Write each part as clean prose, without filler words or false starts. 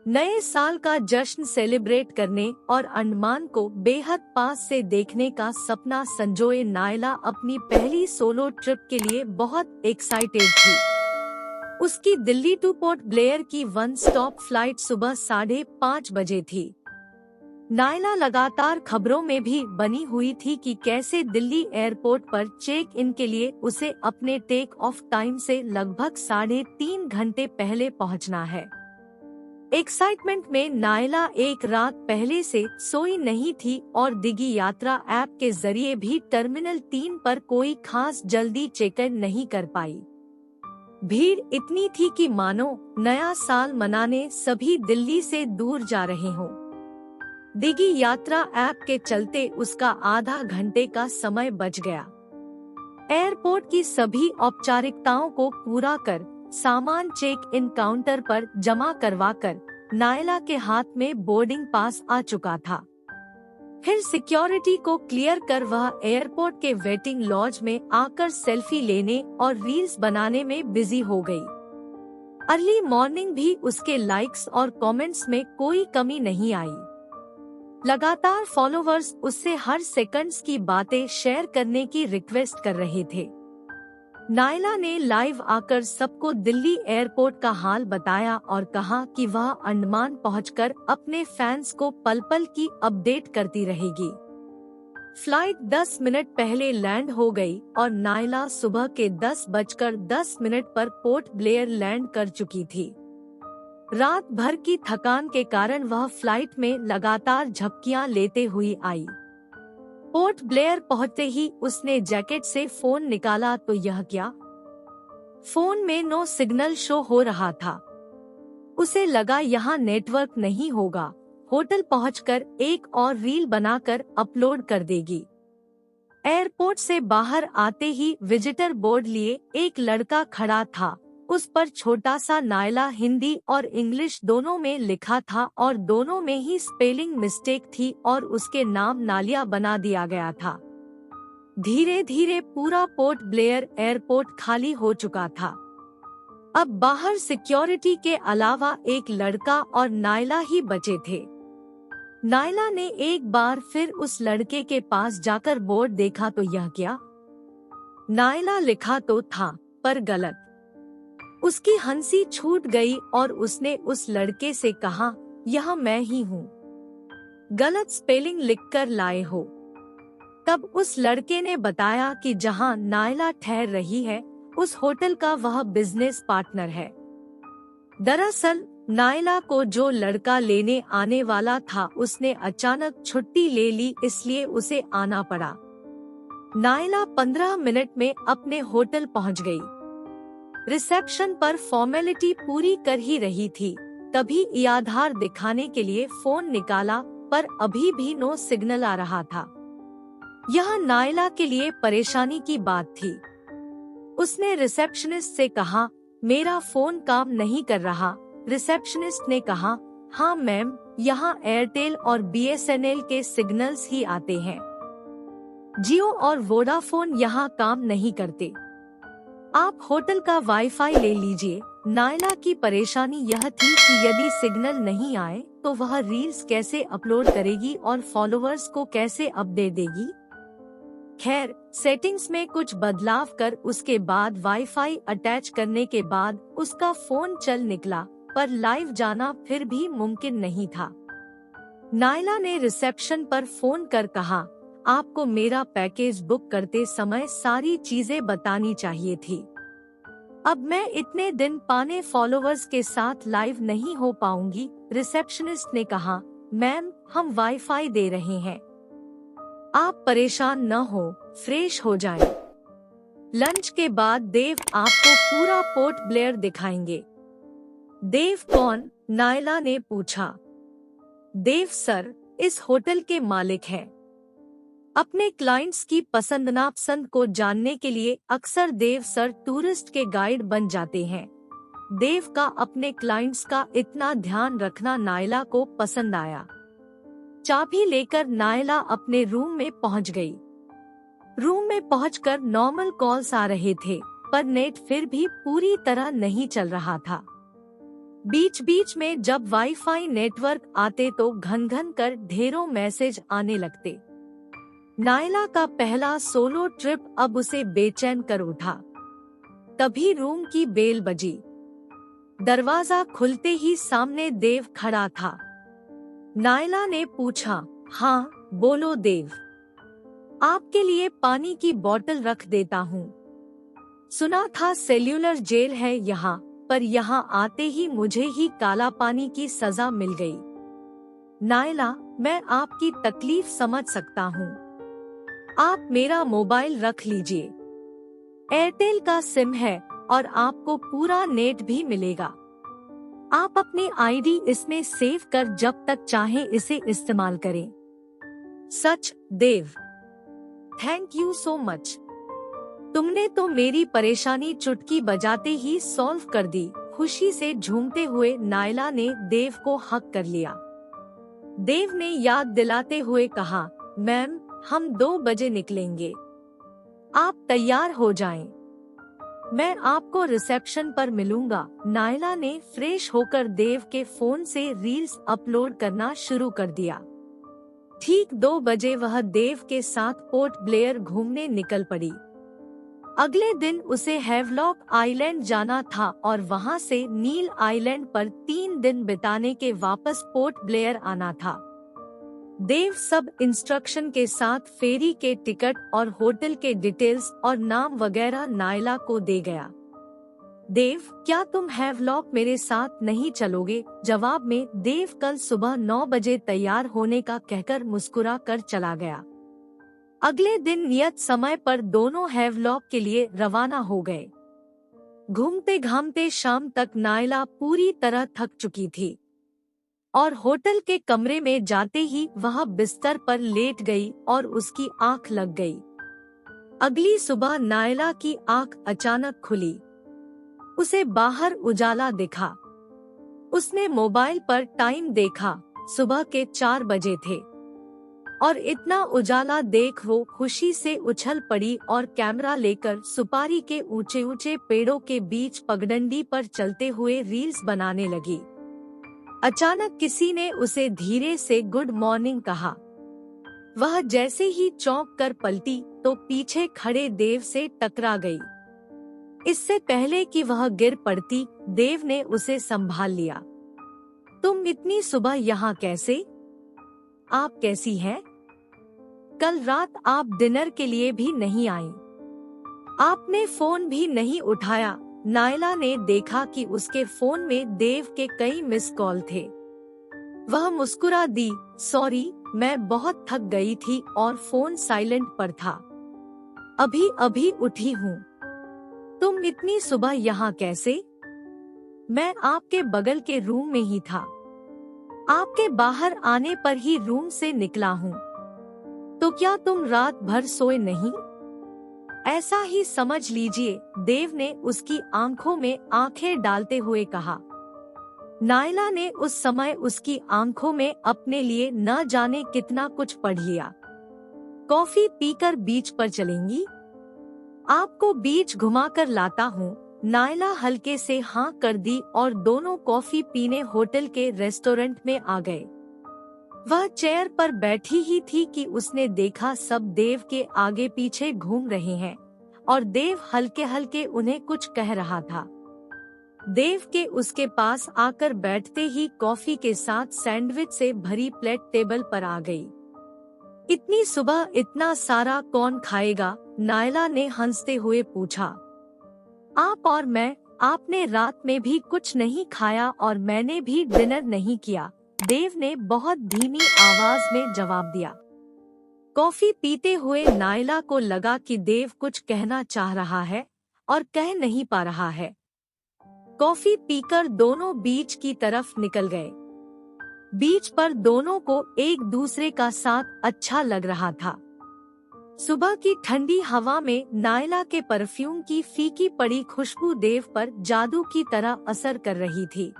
नए साल का जश्न सेलिब्रेट करने और अंडमान को बेहद पास से देखने का सपना संजोए नायला अपनी पहली सोलो ट्रिप के लिए बहुत एक्साइटेड थी। उसकी दिल्ली टू पोर्ट ब्लेयर की वन स्टॉप फ्लाइट सुबह 5:30 बजे थी। नायला लगातार खबरों में भी बनी हुई थी कि कैसे दिल्ली एयरपोर्ट पर चेक इन के लिए उसे अपने टेक ऑफ टाइम से लगभग 3.5 घंटे पहले पहुंचना है। एक्साइटमेंट में नायला एक रात पहले से सोई नहीं थी और दिगी यात्रा ऐप के जरिए भी टर्मिनल 3 पर कोई खास जल्दी चेक इन नहीं कर पाई। भीड़ इतनी थी कि मानो नया साल मनाने सभी दिल्ली से दूर जा रहे हों। दिगी यात्रा ऐप के चलते उसका आधा घंटे का समय बच गया। एयरपोर्ट की सभी औपचारिकताओं को पूरा कर सामान चेक इन काउंटर पर जमा करवाकर नायला के हाथ में बोर्डिंग पास आ चुका था। फिर सिक्योरिटी को क्लियर कर वह एयरपोर्ट के वेटिंग लॉज में आकर सेल्फी लेने और रील्स बनाने में बिजी हो गई। अर्ली मॉर्निंग भी उसके लाइक्स और कमेंट्स में कोई कमी नहीं आई। लगातार फॉलोवर्स उससे हर सेकंड्स की बातें शेयर करने की रिक्वेस्ट कर रहे थे। नायला ने लाइव आकर सबको दिल्ली एयरपोर्ट का हाल बताया और कहा कि वह अंडमान पहुंचकर अपने फैंस को पल पल की अपडेट करती रहेगी। फ्लाइट 10 मिनट पहले लैंड हो गई और नायला सुबह के 10:10 पर पोर्ट ब्लेयर लैंड कर चुकी थी। रात भर की थकान के कारण वह फ्लाइट में लगातार झपकियां लेते हुई आई। पोर्ट ब्लेयर पहुंचते ही उसने जैकेट से फोन निकाला तो यह क्या? फोन में नो सिग्नल शो हो रहा था। उसे लगा यहाँ नेटवर्क नहीं होगा। होटल पहुंचकर एक और रील बनाकर अपलोड कर देगी। एयरपोर्ट से बाहर आते ही विजिटर बोर्ड लिए एक लड़का खड़ा था। उस पर छोटा सा नायला हिंदी और इंग्लिश दोनों में लिखा था और दोनों में ही स्पेलिंग मिस्टेक थी और उसके नाम नालिया बना दिया गया था। धीरे धीरे पूरा पोर्ट ब्लेयर एयरपोर्ट खाली हो चुका था। अब बाहर सिक्योरिटी के अलावा एक लड़का और नायला ही बचे थे। नायला ने एक बार फिर उस लड़के के पास जाकर बोर्ड देखा तो यह क्या? नायला लिखा तो था पर गलत। उसकी हंसी छूट गई और उसने उस लड़के से कहा, यह मैं ही हूँ, गलत स्पेलिंग लिखकर लाए हो। तब उस लड़के ने बताया कि जहाँ नायला ठहर रही है उस होटल का वह बिजनेस पार्टनर है। दरअसल नायला को जो लड़का लेने आने वाला था उसने अचानक छुट्टी ले ली, इसलिए उसे आना पड़ा। नायला 15 मिनट में अपने होटल पहुँच गई। रिसेप्शन पर फॉर्मेलिटी पूरी कर ही रही थी, तभी आधार दिखाने के लिए फोन निकाला पर अभी भी नो सिग्नल आ रहा था। यह नायला के लिए परेशानी की बात थी। उसने रिसेप्शनिस्ट से कहा, मेरा फोन काम नहीं कर रहा। रिसेप्शनिस्ट ने कहा, हाँ मैम, यहाँ एयरटेल और BSNL के सिग्नल्स ही आते हैं। जियो और वोडाफोन यहाँ काम नहीं करते। आप होटल का वाईफाई ले लीजिए। नायला की परेशानी यह थी कि यदि सिग्नल नहीं आए तो वह रील्स कैसे अपलोड करेगी और फॉलोअर्स को कैसे अपडेट देगी। खैर, सेटिंग्स में कुछ बदलाव कर उसके बाद वाईफाई अटैच करने के बाद उसका फोन चल निकला, पर लाइव जाना फिर भी मुमकिन नहीं था। नायला ने रिसेप्शन पर फोन कर कहा, आपको मेरा पैकेज बुक करते समय सारी चीजें बतानी चाहिए थी। अब मैं इतने दिन पाने फॉलोवर्स के साथ लाइव नहीं हो पाऊंगी। रिसेप्शनिस्ट ने कहा, मैम, हम वाईफाई दे रहे हैं, आप परेशान न हो, फ्रेश हो जाएं। लंच के बाद देव आपको पूरा पोर्ट ब्लेयर दिखाएंगे। देव कौन? नायला ने पूछा। देव सर इस होटल के मालिक हैं। अपने क्लाइंट्स की पसंद नापसंद को जानने के लिए अक्सर देव सर टूरिस्ट के गाइड बन जाते हैं। देव का अपने क्लाइंट्स का इतना ध्यान रखना नायला को पसंद आया। चाबी लेकर नायला अपने रूम में पहुंच गई। रूम में पहुंचकर नॉर्मल कॉल्स आ रहे थे, पर नेट फिर भी पूरी तरह नहीं चल रहा था। बीच बीच में जब वाईफाई नेटवर्क आते तो घन घन कर ढेरों मैसेज आने लगते। नायला का पहला सोलो ट्रिप अब उसे बेचैन कर उठा। तभी रूम की बेल बजी। दरवाजा खुलते ही सामने देव खड़ा था। नायला ने पूछा, हाँ बोलो देव, आपके लिए पानी की बोतल रख देता हूँ। सुना था सेल्यूलर जेल है यहाँ, पर यहाँ आते ही मुझे ही काला पानी की सजा मिल गई। नायला, मैं आपकी तकलीफ समझ सकता हूँ। आप मेरा मोबाइल रख लीजिए। एयरटेल का सिम है और आपको पूरा नेट भी मिलेगा। आप अपनी आईडी इसमें सेव कर जब तक चाहे इसे इस्तेमाल करें। सच देव, थैंक यू सो मच। तुमने तो मेरी परेशानी चुटकी बजाते ही सॉल्व कर दी। खुशी से झूमते हुए नायला ने देव को हक कर लिया। देव ने याद दिलाते हुए कहा, मैम हम 2 बजे निकलेंगे, आप तैयार हो जाएं। मैं आपको रिसेप्शन पर मिलूंगा। नायला ने फ्रेश होकर देव के फोन से रील्स अपलोड करना शुरू कर दिया। ठीक 2 बजे वह देव के साथ पोर्ट ब्लेयर घूमने निकल पड़ी। अगले दिन उसे हैवलॉक आइलैंड जाना था और वहां से नील आइलैंड पर 3 दिन बिताने के वापस पोर्ट ब्लेयर आना था। देव सब इंस्ट्रक्शन के साथ फेरी के टिकट और होटल के डिटेल्स और नाम वगैरह नायला को दे गया। देव, क्या तुम हैवलॉक मेरे साथ नहीं चलोगे? जवाब में देव कल सुबह 9 बजे तैयार होने का कहकर मुस्कुरा कर चला गया। अगले दिन नियत समय पर दोनों हैवलॉक के लिए रवाना हो गए। घूमते घामते शाम तक नायला पूरी तरह थक चुकी थी और होटल के कमरे में जाते ही वह बिस्तर पर लेट गई और उसकी आंख लग गई। अगली सुबह नायला की आंख अचानक खुली। उसे बाहर उजाला दिखा। उसने मोबाइल पर टाइम देखा, सुबह के 4 बजे थे और इतना उजाला देख वो खुशी से उछल पड़ी और कैमरा लेकर सुपारी के ऊंचे ऊंचे पेड़ों के बीच पगडंडी पर चलते हुए रील्स बनाने लगी। अचानक किसी ने उसे धीरे से गुड मॉर्निंग कहा। वह जैसे ही चौंक कर पलटी तो पीछे खड़े देव से टकरा गई। इससे पहले कि वह गिर पड़ती, देव ने उसे संभाल लिया। तुम इतनी सुबह यहाँ कैसे? आप कैसी हैं? कल रात आप डिनर के लिए भी नहीं आई। आपने फोन भी नहीं उठाया। नायला ने देखा कि उसके फोन में देव के कई मिस कॉल थे। वह मुस्कुरा दी, सॉरी, मैं बहुत थक गई थी और फोन साइलेंट पर था। अभी अभी उठी हूँ। तुम इतनी सुबह यहाँ कैसे? मैं आपके बगल के रूम में ही था। आपके बाहर आने पर ही रूम से निकला हूँ। तो क्या तुम रात भर सोए नहीं? ऐसा ही समझ लीजिए, देव ने उसकी आंखों में आंखें डालते हुए कहा। नायला ने उस समय उसकी आंखों में अपने लिए न जाने कितना कुछ पढ़ लिया। कॉफी पीकर बीच पर चलेंगी? आपको बीच घुमाकर लाता हूँ। नायला हल्के से हाँ कर दी और दोनों कॉफी पीने होटल के रेस्टोरेंट में आ गए। वह चेयर पर बैठी ही थी कि उसने देखा सब देव के आगे पीछे घूम रहे हैं और देव हल्के हल्के उन्हें कुछ कह रहा था। देव के उसके पास आकर बैठते ही कॉफी के साथ सैंडविच से भरी प्लेट टेबल पर आ गई। इतनी सुबह इतना सारा कौन खाएगा? नायला ने हंसते हुए पूछा। आप और मैं। आपने रात में भी कुछ नहीं खाया और मैंने भी डिनर नहीं किया, देव ने बहुत धीमी आवाज में जवाब दिया। कॉफी पीते हुए नायला को लगा कि देव कुछ कहना चाह रहा है और कह नहीं पा रहा है। कॉफी पीकर दोनों बीच की तरफ निकल गए। बीच पर दोनों को एक दूसरे का साथ अच्छा लग रहा था। सुबह की ठंडी हवा में नायला के परफ्यूम की फीकी पड़ी खुशबू देव पर जादू की तरह असर कर रही थी।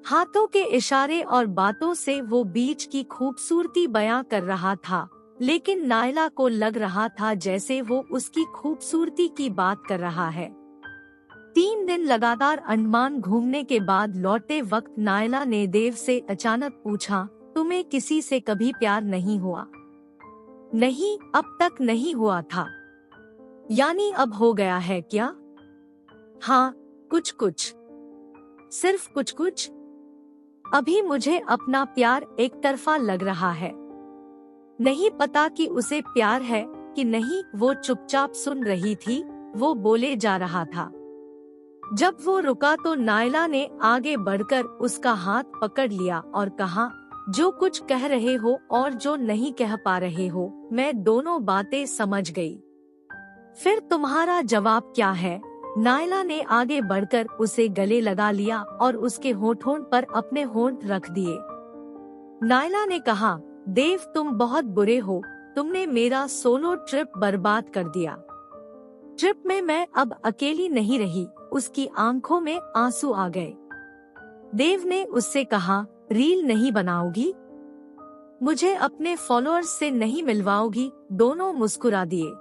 हाथों के इशारे और बातों से वो बीच की खूबसूरती बयां कर रहा था, लेकिन नायला को लग रहा था जैसे वो उसकी खूबसूरती की बात कर रहा है। 3 दिन लगातार अंडमान घूमने के बाद लौटते वक्त नायला ने देव से अचानक पूछा, तुम्हें किसी से कभी प्यार नहीं हुआ? नहीं, अब तक नहीं हुआ था। यानी अब हो गया है क्या? हाँ, कुछ कुछ। सिर्फ कुछ कुछ? अभी मुझे अपना प्यार एक तरफा लग रहा है। नहीं पता कि उसे प्यार है कि नहीं। वो चुपचाप सुन रही थी, वो बोले जा रहा था। जब वो रुका तो नायला ने आगे बढ़कर उसका हाथ पकड़ लिया और कहा, जो कुछ कह रहे हो और जो नहीं कह पा रहे हो, मैं दोनों बातें समझ गई। फिर तुम्हारा जवाब क्या है? नायला ने आगे बढ़कर उसे गले लगा लिया और उसके होठों पर अपने होंठ रख दिए। नायला ने कहा, देव तुम बहुत बुरे हो, तुमने मेरा सोलो ट्रिप बर्बाद कर दिया। ट्रिप में मैं अब अकेली नहीं रही। उसकी आंखों में आंसू आ गए। देव ने उससे कहा, रील नहीं बनाओगी? मुझे अपने फॉलोअर्स से नहीं मिलवाओगी? दोनों मुस्कुरा दिए।